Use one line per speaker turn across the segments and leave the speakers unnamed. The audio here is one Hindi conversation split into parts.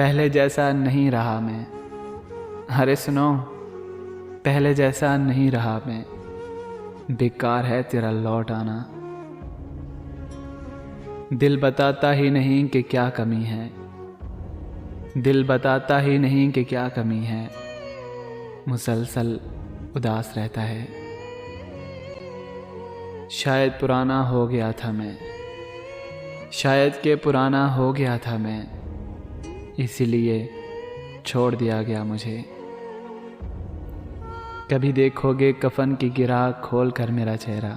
पहले जैसा नहीं रहा मैं। अरे सुनो, पहले जैसा नहीं रहा मैं। बेकार है तेरा लौट आना। दिल बताता ही नहीं कि क्या कमी है। दिल बताता ही नहीं कि क्या कमी है। मुसलसल उदास रहता है। शायद पुराना हो गया था मैं। शायद के पुराना हो गया था मैं, इसीलिए छोड़ दिया गया मुझे। कभी देखोगे कफन की गिरा खोल कर मेरा चेहरा।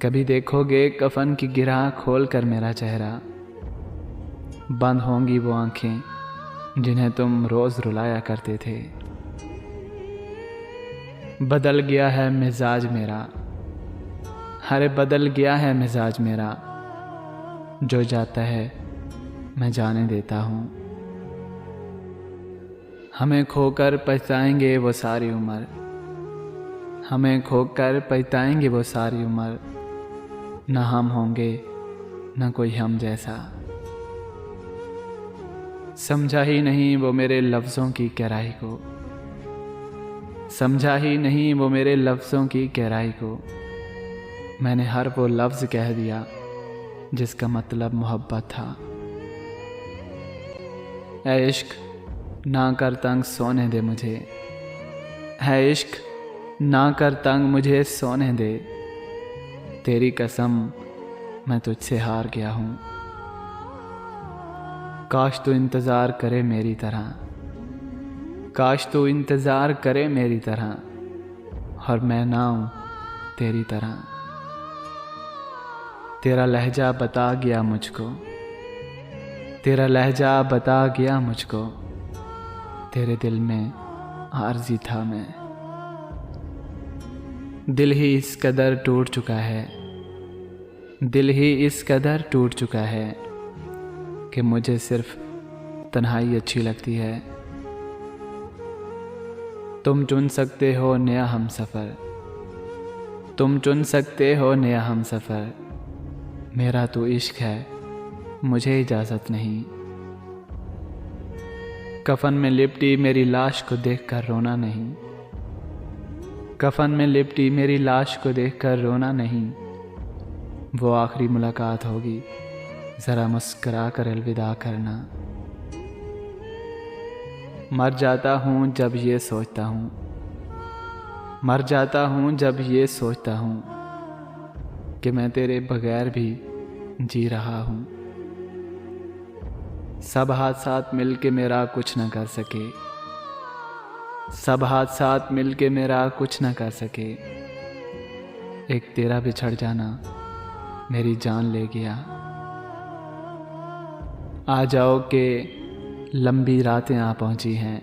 कभी देखोगे कफन की गिरा खोल कर मेरा चेहरा। बंद होंगी वो आंखें जिन्हें तुम रोज़ रुलाया करते थे। बदल गया है मिजाज मेरा। अरे बदल गया है मिजाज मेरा। जो जाता है मैं जाने देता हूँ। हमें खोकर पछताएंगे वो सारी उम्र। हमें खोकर पछताएंगे वो सारी उम्र। न हम होंगे न कोई हम जैसा। समझा ही नहीं वो मेरे लफ्ज़ों की गहराई को। समझा ही नहीं वो मेरे लफ्ज़ों की गहराई को। मैंने हर वो लफ्ज़ कह दिया जिसका मतलब मोहब्बत था। ऐ इश्क ना कर तंग सोने दे मुझे। है इश्क ना कर तंग मुझे सोने दे। तेरी कसम मैं तुझसे हार गया हूँ। काश तू इंतज़ार करे मेरी तरह। काश तू इंतज़ार करे मेरी तरह और मैं ना हूँ तेरी तरह। तेरा लहजा बता गया मुझको। तेरा लहजा बता गया मुझको। तेरे दिल में आर्ज़ी था मैं। दिल ही इस कदर टूट चुका है। दिल ही इस कदर टूट चुका है कि मुझे सिर्फ तन्हाई अच्छी लगती है। तुम चुन सकते हो नया हमसफ़र। तुम चुन सकते हो नया हमसफ़र। मेरा तो इश्क है, मुझे इजाज़त नहीं। कफन में लिपटी मेरी लाश को देखकर रोना नहीं। कफन में लिपटी मेरी लाश को देखकर रोना नहीं। वो आखिरी मुलाकात होगी, ज़रा मुस्करा कर अलविदा करना। मर जाता हूँ जब ये सोचता हूँ। मर जाता हूँ जब ये सोचता हूँ कि मैं तेरे बगैर भी जी रहा हूँ। सब हाथ साथ मिल के मेरा कुछ न कर सके। सब हाथ साथ मिल के मेरा कुछ न कर सके। एक तेरा बिछड़ जाना मेरी जान ले गया। आ जाओ के लंबी रातें आ पहुँची हैं।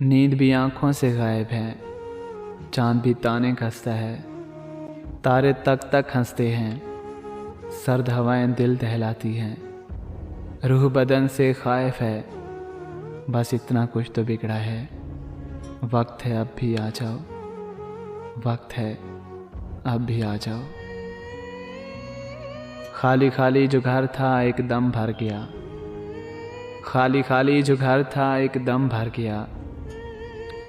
नींद भी आँखों से गायब है। चाँद भी ताने कसता है। तारे तक तक हंसते हैं। सर्द हवाएं दिल दहलाती हैं। रूह बदन से खाइफ है। बस इतना कुछ तो बिगड़ा है। वक्त है अब भी आ जाओ। वक्त है अब भी आ जाओ। खाली खाली जो घर था एकदम भर गया। खाली खाली जो घर था एकदम भर गया।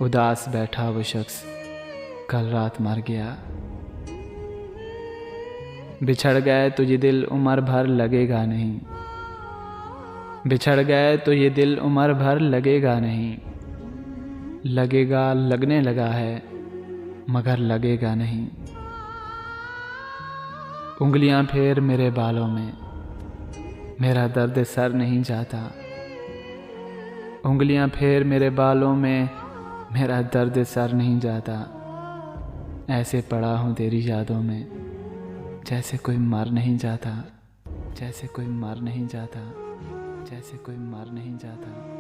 उदास बैठा वो शख्स कल रात मर गया। बिछड़ गए तो ये दिल उम्र भर लगेगा नहीं। बिछड़ गए तो ये दिल उम्र भर लगेगा नहीं। लगेगा लगने लगा है मगर लगेगा नहीं। उंगलियां फेर मेरे बालों में, मेरा दर्द सर नहीं जाता। उंगलियां फेर मेरे बालों में, मेरा दर्द सर नहीं जाता। ऐसे पड़ा हूँ तेरी यादों में जैसे कोई मर नहीं जाता। जैसे कोई मर नहीं जाता। जैसे कोई मर नहीं जाता।